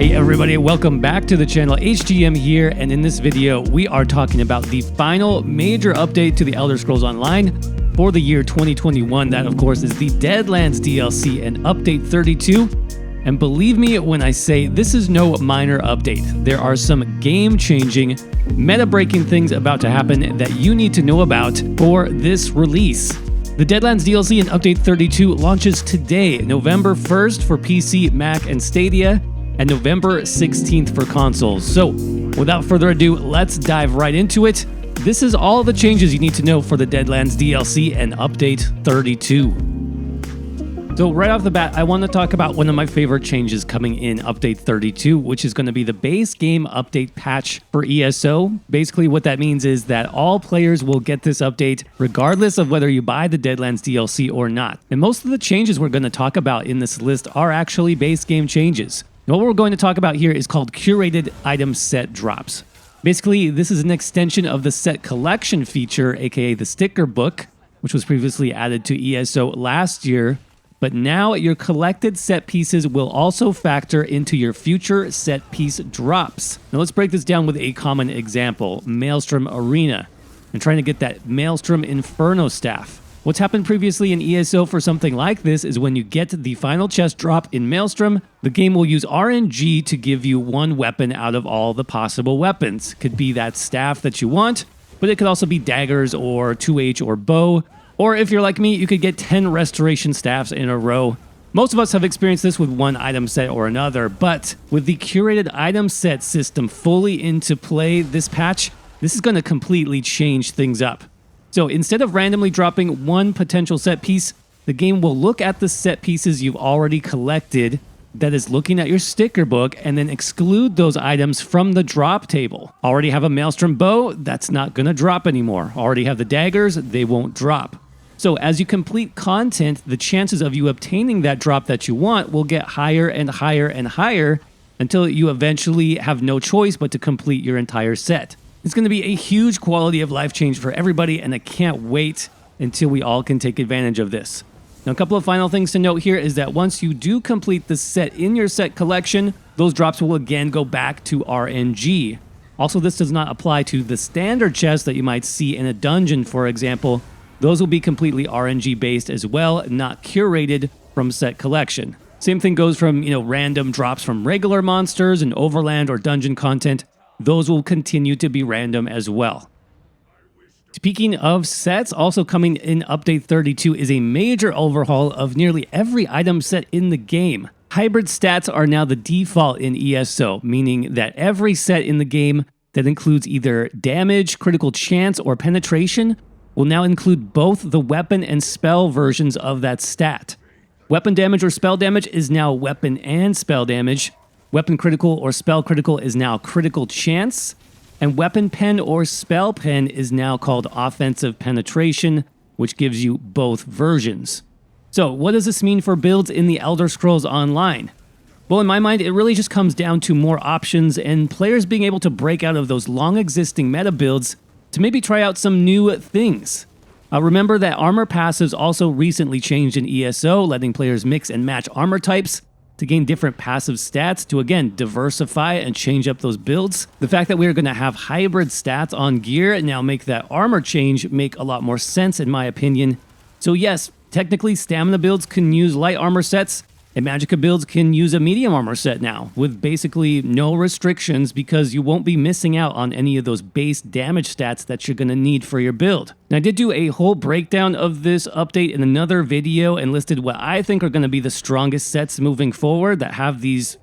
Hey everybody, welcome back to the channel. HGM here, and in this video we are talking about the final major update to the Elder Scrolls Online for the year 2021. That of course is the Deadlands DLC and update 32. And believe me when I say this is no minor update. There are some game-changing, meta-breaking things about to happen that you need to know about for this release. The Deadlands DLC and update 32 launches today, November 1st for PC, Mac, and Stadia, and November 16th for consoles. So, without further ado, let's dive right into it. This is all the changes you need to know for the Deadlands DLC and update 32. So right off the bat, I want to talk about one of my favorite changes coming in update 32, which is going to be the base game update patch for ESO. Basically what that means is that all players will get this update regardless of whether you buy the Deadlands DLC or not. And most of the changes we're going to talk about in this list are actually base game changes. What we're going to talk about here is called Curated Item Set Drops. Basically, this is an extension of the set collection feature, aka the sticker book, which was previously added to ESO last year. But now your collected set pieces will also factor into your future set piece drops. Now let's break this down with a common example, Maelstrom Arena. I'm trying to get that Maelstrom Inferno staff. What's happened previously in ESO for something like this is when you get the final chest drop in Maelstrom, the game will use RNG to give you one weapon out of all the possible weapons. Could be that staff that you want, but it could also be daggers or 2H or bow. Or if you're like me, you could get 10 restoration staffs in a row. Most of us have experienced this with one item set or another, but with the curated item set system fully into play this patch, this is going to completely change things up. So instead of randomly dropping one potential set piece, the game will look at the set pieces you've already collected, that is looking at your sticker book, and then exclude those items from the drop table. Already have a Maelstrom bow? That's not going to drop anymore. Already have the daggers? They won't drop. So as you complete content, the chances of you obtaining that drop that you want will get higher and higher and higher until you eventually have no choice but to complete your entire set. It's going to be a huge quality of life change for everybody, and I can't wait until we all can take advantage of this. Now, a couple of final things to note here is that once you do complete the set in your set collection, those drops will again go back to RNG. Also, this does not apply to the standard chests that you might see in a dungeon, for example. Those will be completely RNG based as well, not curated from set collection. Same thing goes from, random drops from regular monsters and overland or dungeon content. Those will continue to be random as well. Speaking of sets, also coming in update 32 is a major overhaul of nearly every item set in the game. Hybrid stats are now the default in ESO, meaning that every set in the game that includes either damage, critical chance, or penetration will now include both the weapon and spell versions of that stat. Weapon damage or spell damage is now weapon and spell damage. Weapon critical or spell critical is now critical chance. And weapon pen or spell pen is now called offensive penetration, which gives you both versions. So what does this mean for builds in the Elder Scrolls Online? Well, in my mind, it really just comes down to more options and players being able to break out of those long existing meta builds to maybe try out some new things. Remember that armor passives also recently changed in ESO, letting players mix and match armor types to gain different passive stats to, again, diversify and change up those builds. The fact that we're going to have hybrid stats on gear now make that armor change make a lot more sense, in my opinion. So yes, technically stamina builds can use light armor sets, and magicka builds can use a medium armor set now, with basically no restrictions because you won't be missing out on any of those base damage stats that you're going to need for your build. And I did do a whole breakdown of this update in another video and listed what I think are going to be the strongest sets moving forward that have these,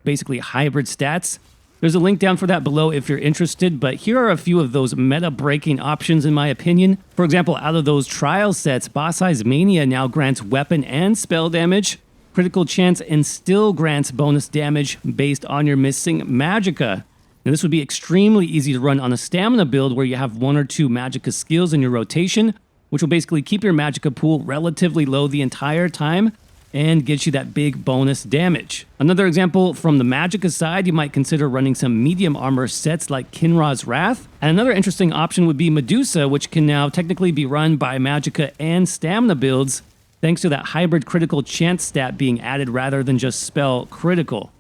basically hybrid stats. There's a link down for that below if you're interested, but here are a few of those meta-breaking options in my opinion. For example, out of those trial sets, Boss Size Mania now grants weapon and spell damage, critical chance, and still grants bonus damage based on your missing magicka. Now this would be extremely easy to run on a stamina build where you have one or two magicka skills in your rotation, which will basically keep your magicka pool relatively low the entire time and get you that big bonus damage. Another example from the magicka side, you might consider running some medium armor sets like Kinra's Wrath. And another interesting option would be Medusa, which can now technically be run by magicka and stamina builds, thanks to that hybrid critical chance stat being added rather than just spell critical.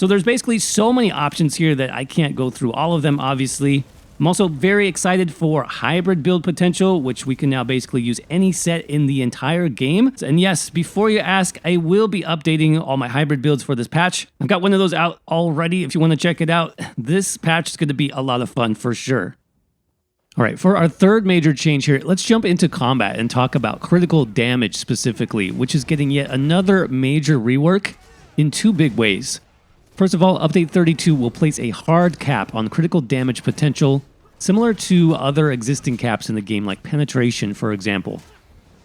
So there's basically so many options here that I can't go through all of them, obviously. I'm also very excited for hybrid build potential, which we can now basically use any set in the entire game. And yes, before you ask, I will be updating all my hybrid builds for this patch. I've got one of those out already if you want to check it out. This patch is going to be a lot of fun for sure. All right, for our third major change here, let's jump into combat and talk about critical damage specifically, which is getting yet another major rework in two big ways. First of all, Update 32 will place a hard cap on critical damage potential, similar to other existing caps in the game, like penetration, for example.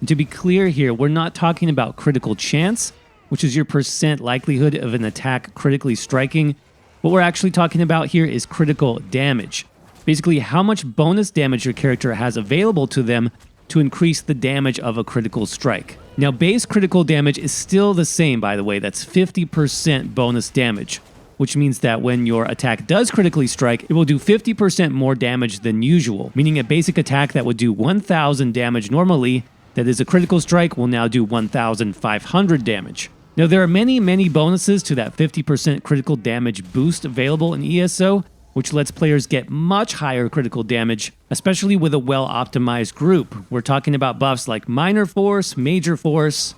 And to be clear here, we're not talking about critical chance, which is your percent likelihood of an attack critically striking. What we're actually talking about here is critical damage. Basically, how much bonus damage your character has available to them to increase the damage of a critical strike. Now, base critical damage is still the same, by the way. That's 50% bonus damage, which means that when your attack does critically strike, it will do 50% more damage than usual, meaning a basic attack that would do 1,000 damage normally, that is a critical strike, will now do 1,500 damage. Now, there are many bonuses to that 50% critical damage boost available in ESO, which lets players get much higher critical damage, especially with a well-optimized group. We're talking about buffs like Minor Force, Major Force,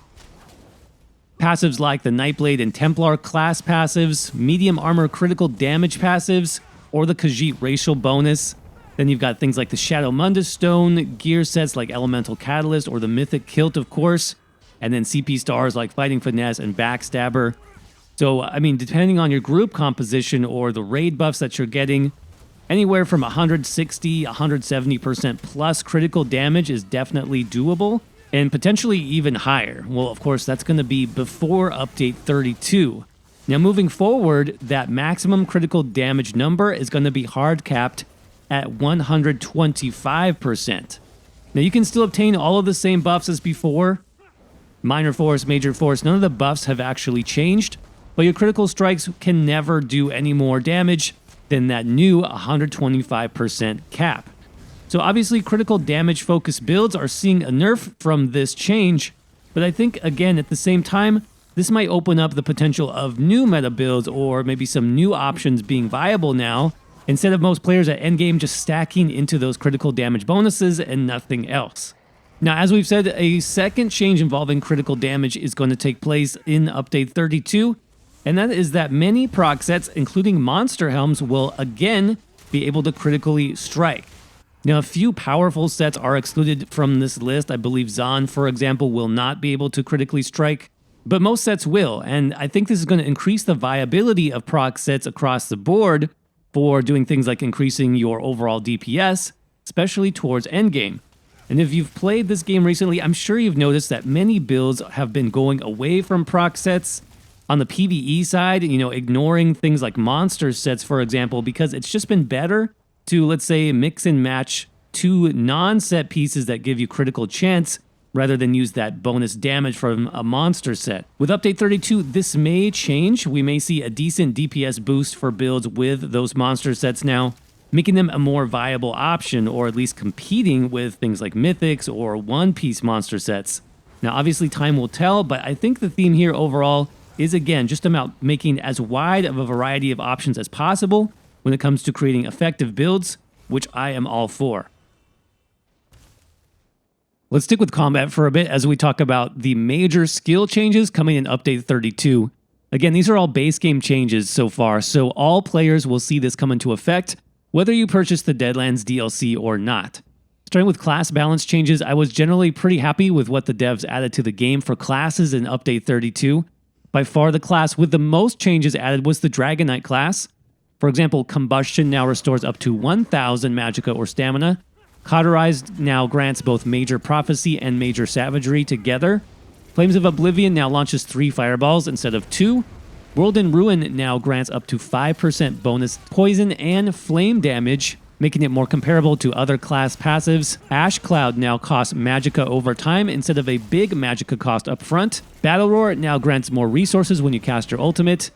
passives like the Nightblade and Templar class passives, medium armor critical damage passives, or the Khajiit racial bonus. Then you've got things like the Shadow Mundus Stone, gear sets like Elemental Catalyst or the Mythic Kilt, of course, and then CP stars like Fighting Finesse and Backstabber. So, I mean, depending on your group composition or the raid buffs that you're getting, anywhere from 160, 170% plus critical damage is definitely doable, and potentially even higher. Well, of course, that's going to be before Update 32. Now, moving forward, that maximum critical damage number is going to be hard capped at 125%. Now, you can still obtain all of the same buffs as before. Minor Force, Major Force, none of the buffs have actually changed, but your critical strikes can never do any more damage than that new 125% cap. So obviously critical damage focused builds are seeing a nerf from this change, but I think again at the same time, this might open up the potential of new meta builds or maybe some new options being viable now, instead of most players at endgame just stacking into those critical damage bonuses and nothing else. Now, as we've said, a second change involving critical damage is going to take place in Update 32, and that is that many proc sets, including Monster Helms, will again be able to critically strike. Now, a few powerful sets are excluded from this list. I believe Zahn, for example, will not be able to critically strike, but most sets will, and I think this is going to increase the viability of proc sets across the board for doing things like increasing your overall DPS, especially towards endgame. And if you've played this game recently, I'm sure you've noticed that many builds have been going away from proc sets. On the PvE side, ignoring things like monster sets, for example, because it's just been better to, let's say, mix and match two non-set pieces that give you critical chance rather than use that bonus damage from a monster set. With Update 32, this may change. We may see a decent DPS boost for builds with those monster sets now, making them a more viable option, or at least competing with things like Mythics or one-piece monster sets. Now, obviously, time will tell, but I think the theme here overall is, again, just about making as wide of a variety of options as possible when it comes to creating effective builds, which I am all for. Let's stick with combat for a bit as we talk about the major skill changes coming in Update 32. Again, these are all base game changes so far, so all players will see this come into effect, whether you purchase the Deadlands DLC or not. Starting with class balance changes, I was generally pretty happy with what the devs added to the game for classes in Update 32. By far, the class with the most changes added was the Dragon Knight class. For example, Combustion now restores up to 1,000 Magicka or Stamina. Cauterized now grants both Major Prophecy and Major Savagery together. Flames of Oblivion now launches 3 fireballs instead of 2. World in Ruin now grants up to 5% bonus poison and flame damage, making it more comparable to other class passives. Ash Cloud now costs Magicka over time instead of a big Magicka cost up front. Battle Roar now grants more resources when you cast your ultimate.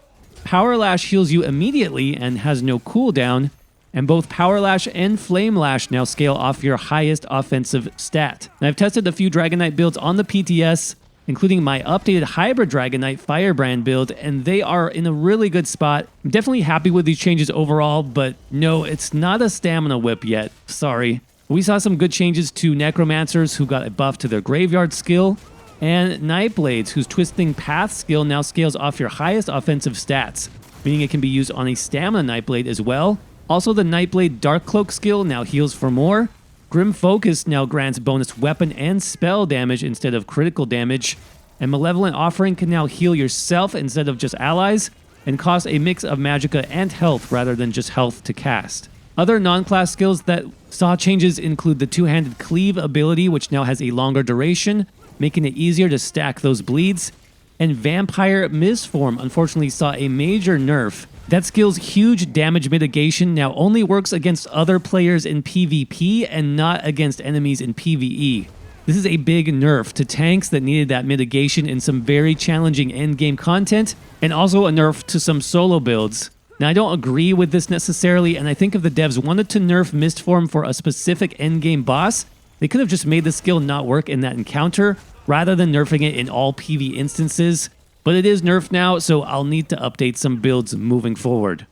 Power Lash heals you immediately and has no cooldown, and both Power Lash and Flame Lash now scale off your highest offensive stat. Now, I've tested a few Dragon Knight builds on the PTS, including my updated Hybrid Dragon Knight Firebrand build, and they are in a really good spot. I'm definitely happy with these changes overall, but no, it's not a stamina whip yet. Sorry. We saw some good changes to Necromancers, who got a buff to their Graveyard skill, and Nightblades, whose Twisting Path skill now scales off your highest offensive stats, meaning it can be used on a Stamina Nightblade as well. Also, the Nightblade Dark Cloak skill now heals for more. Grim Focus now grants bonus weapon and spell damage instead of critical damage. And Malevolent Offering can now heal yourself instead of just allies, and cost a mix of magicka and health rather than just health to cast. Other non-class skills that saw changes include the Two-Handed Cleave ability, which now has a longer duration, making it easier to stack those bleeds. And Vampire Mistform unfortunately saw a major nerf. That skill's huge damage mitigation now only works against other players in PvP and not against enemies in PvE. This is a big nerf to tanks that needed that mitigation in some very challenging endgame content, and also a nerf to some solo builds. Now, I don't agree with this necessarily, and I think if the devs wanted to nerf Mistform for a specific endgame boss, they could have just made the skill not work in that encounter, rather than nerfing it in all PV instances. But it is nerfed now, so I'll need to update some builds moving forward.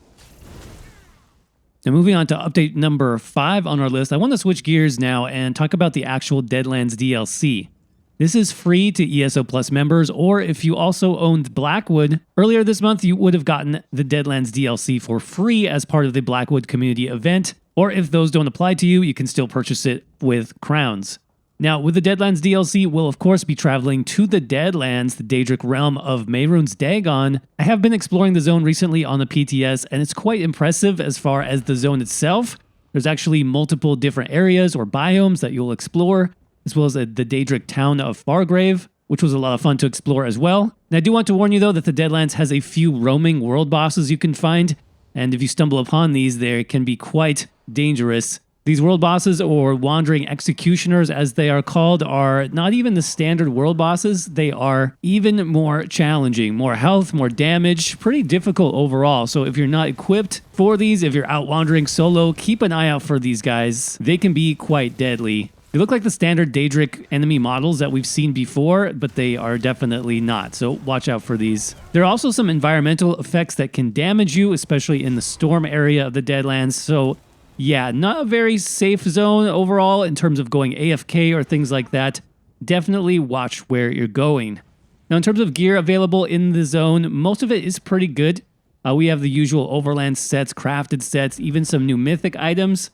Now, moving on to update number 5 on our list, I want to switch gears now and talk about the actual Deadlands DLC. This is free to ESO Plus members, or if you also owned Blackwood, earlier this month you would have gotten the Deadlands DLC for free as part of the Blackwood community event, or if those don't apply to you, you can still purchase it with crowns. Now, with the Deadlands DLC, we'll of course be traveling to the Deadlands, the Daedric realm of Mehrunes Dagon. I have been exploring the zone recently on the PTS, and it's quite impressive as far as the zone itself. There's actually multiple different areas or biomes that you'll explore, as well as the Daedric town of Fargrave, which was a lot of fun to explore as well. And I do want to warn you though that the Deadlands has a few roaming world bosses you can find, and if you stumble upon these, they can be quite dangerous. These world bosses, or wandering executioners as they are called, are not even the standard world bosses. They are even more challenging, more health, more damage, pretty difficult overall. So if you're not equipped for these, if you're out wandering solo, keep an eye out for these guys. They can be quite deadly. They look like the standard Daedric enemy models that we've seen before, but they are definitely not, so watch out for these. There are also some environmental effects that can damage you, especially in the storm area of the Deadlands, so yeah, not a very safe zone overall in terms of going AFK or things like that. Definitely watch where you're going. Now, in terms of gear available in the zone, most of it is pretty good. We have the usual overland sets, crafted sets, even some new mythic items.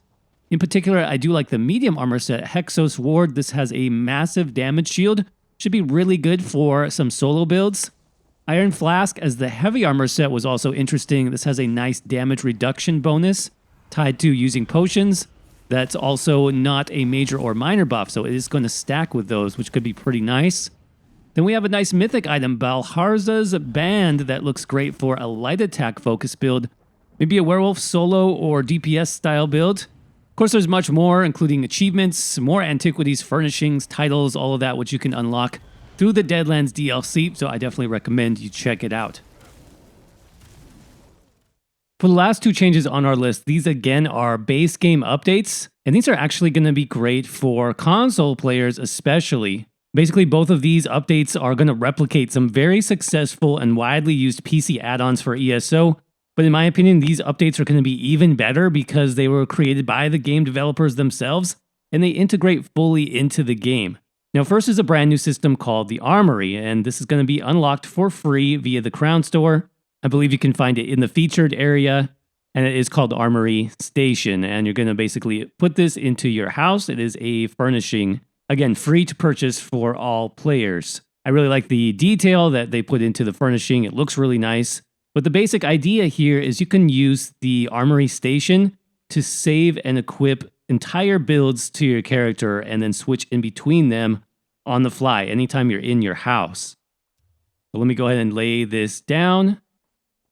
In particular, I do like the medium armor set, Hexos Ward. This has a massive damage shield. Should be really good for some solo builds. Iron Flask as the heavy armor set was also interesting. This has a nice damage reduction bonus tied to using potions. That's also not a major or minor buff, so it is going to stack with those, which could be pretty nice. Then we have a nice mythic item, Balharza's Band, that looks great for a light attack focus build. Maybe a werewolf solo or DPS style build. Of course, there's much more, including achievements, more antiquities, furnishings, titles, all of that, which you can unlock through the Deadlands DLC, so I definitely recommend you check it out. For the last 2 changes on our list, these again are base game updates, and these are actually going to be great for console players especially. Basically, both of these updates are going to replicate some very successful and widely used PC add-ons for ESO, but in my opinion, these updates are going to be even better because they were created by the game developers themselves, and they integrate fully into the game. Now, first is a brand new system called the Armory, and this is going to be unlocked for free via the Crown Store. I believe you can find it in the featured area, and it is called Armory Station, and you're going to basically put this into your house. It is a furnishing, again, free to purchase for all players. I really like the detail that they put into the furnishing. It looks really nice. But the basic idea here is you can use the Armory Station to save and equip entire builds to your character and then switch in between them on the fly anytime you're in your house. So let me go ahead and lay this down.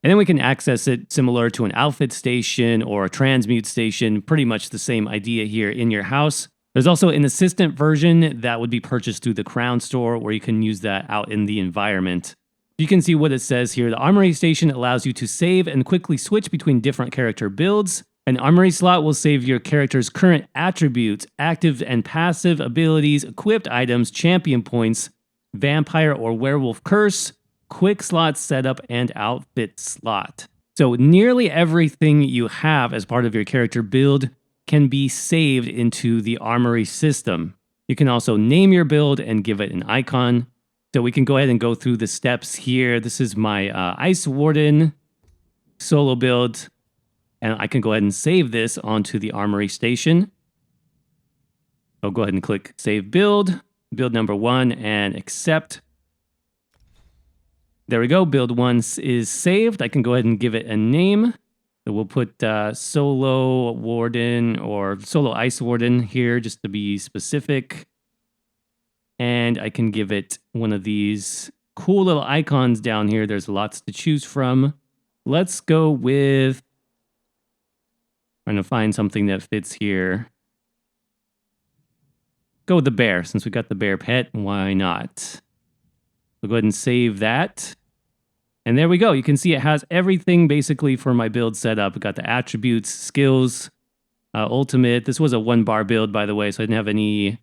And then we can access it similar to an outfit station or a transmute station, pretty much the same idea here in your house. There's also an assistant version that would be purchased through the Crown Store where you can use that out in the environment. You can see what it says here. The Armory Station allows you to save and quickly switch between different character builds. An Armory slot will save your character's current attributes, active and passive abilities, equipped items, champion points, Vampire or Werewolf Curse, Quick Slot Setup, and Outfit Slot. So nearly everything you have as part of your character build can be saved into the Armory system. You can also name your build and give it an icon. So we can go ahead and go through the steps here. This is my Ice Warden solo build, and I can go ahead and save this onto the Armory station. I'll go ahead and click Save Build, build number 1, and accept. There we go, build 1 is saved. I can go ahead and give it a name. So we'll put Solo Warden or Solo Ice Warden here just to be specific. And I can give it one of these cool little icons down here. There's lots to choose from. Let's go with, trying to find something that fits here. Go with the bear, since we got the bear pet, why not? We'll go ahead and save that. And there we go. You can see it has everything basically for my build setup. We got the attributes, skills, ultimate. This was a 1-bar build, by the way, so I didn't have any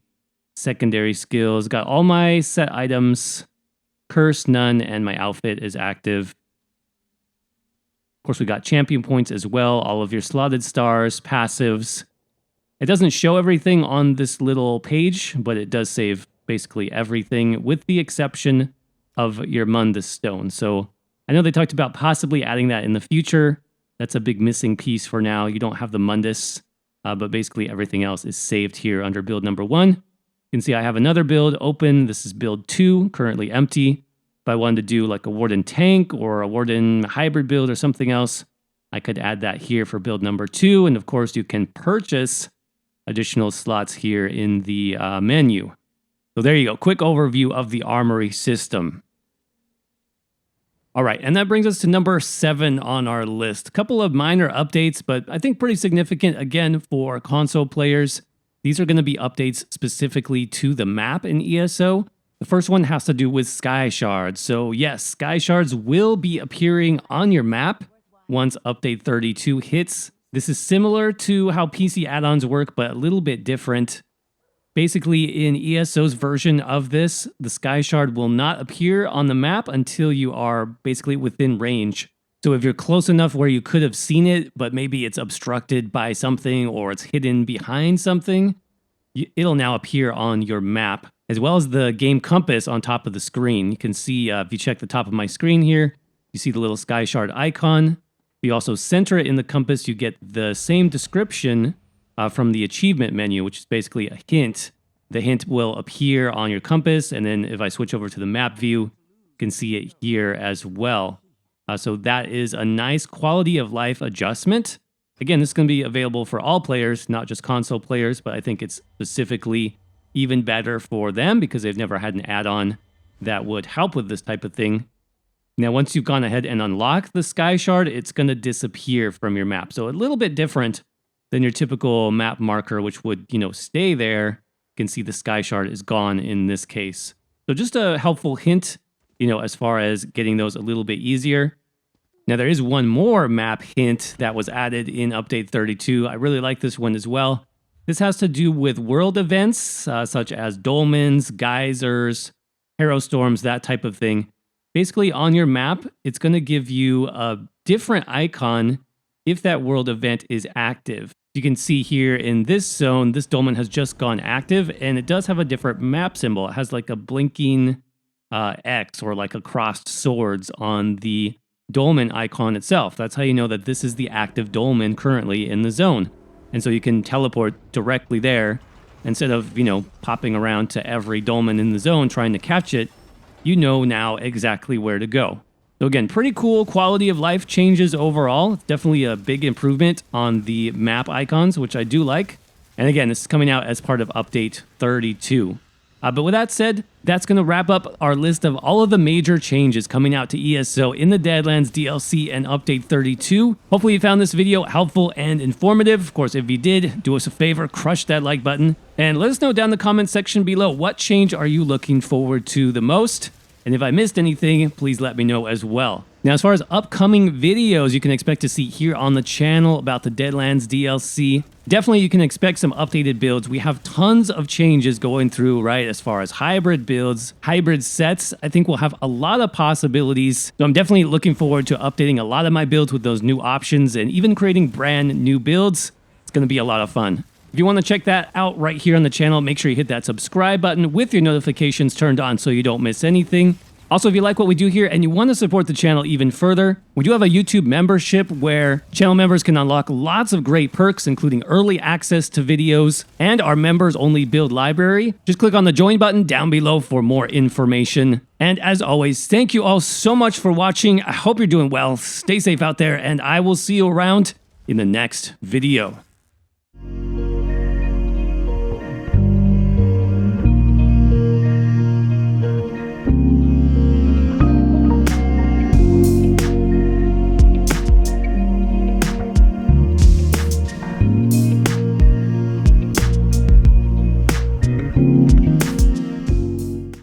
secondary skills. Got all my set items, curse none, and my outfit is active. Of course, we got champion points as well, all of your slotted stars, passives. It doesn't show everything on this little page, but it does save basically everything with the exception of your Mundus stone. So I know they talked about possibly adding that in the future. That's a big missing piece for now. You don't have the Mundus, but basically everything else is saved here under build number 1. You can see I have another build open. This is build 2, currently empty. If I wanted to do like a Warden tank or a Warden hybrid build or something else, I could add that here for build number 2. And of course, you can purchase additional slots here in the menu. So there you go. Quick overview of the Armory system. All right, and that brings us to number 7 on our list. A couple of minor updates, but I think pretty significant, again, for console players. These are going to be updates specifically to the map in ESO. The first one has to do with Sky Shards. So yes, Sky Shards will be appearing on your map once Update 32 hits. This is similar to how PC add-ons work, but a little bit different. Basically, in ESO's version of this, the Sky Shard will not appear on the map until you are basically within range. So if you're close enough where you could have seen it, but maybe it's obstructed by something or it's hidden behind something, it'll now appear on your map, as well as the game compass on top of the screen. You can see, if you check the top of my screen here, you see the little Sky Shard icon. If you also center it in the compass, you get the same description from the achievement menu, which is basically a hint. The hint will appear on your compass, and then if I switch over to the map view, you can see it here as well. So that is a nice quality of life adjustment. Again, this is going to be available for all players, not just console players, but I think it's specifically even better for them because they've never had an add-on that would help with this type of thing. Now, once you've gone ahead and unlocked the Sky Shard, it's going to disappear from your map. So a little bit different than your typical map marker, which would, stay there. You can see the Sky Shard is gone in this case. So just a helpful hint, as far as getting those a little bit easier. Now, there is one more map hint that was added in Update 32. I really like this one as well. This has to do with world events, such as dolmens, geysers, hero storms, that type of thing. Basically, on your map, it's going to give you a different icon if that world event is active. You can see here in this zone, this dolmen has just gone active, and it does have a different map symbol. It has like a blinking X or like a crossed swords on the dolmen icon itself. That's how you know that this is the active dolmen currently in the zone. And so you can teleport directly there instead of, popping around to every dolmen in the zone trying to catch it. You know now exactly where to go. So again, pretty cool quality of life changes overall. It's definitely a big improvement on the map icons, which I do like. And again, this is coming out as part of Update 32. But with that said, that's going to wrap up our list of all of the major changes coming out to ESO in the Deadlands DLC and Update 32. Hopefully you found this video helpful and informative. Of course, if you did, do us a favor, crush that like button. And let us know down in the comment section below, what change are you looking forward to the most? And if I missed anything, please let me know as well. Now, as far as upcoming videos you can expect to see here on the channel about the Deadlands DLC, definitely you can expect some updated builds. We have tons of changes going through, right, as far as hybrid builds, hybrid sets. I think we'll have a lot of possibilities. So I'm definitely looking forward to updating a lot of my builds with those new options and even creating brand new builds. It's going to be a lot of fun. If you want to check that out right here on the channel, make sure you hit that subscribe button with your notifications turned on so you don't miss anything. Also, if you like what we do here and you want to support the channel even further, we do have a YouTube membership where channel members can unlock lots of great perks, including early access to videos and our members-only build library. Just click on the join button down below for more information. And as always, thank you all so much for watching. I hope you're doing well. Stay safe out there, and I will see you around in the next video.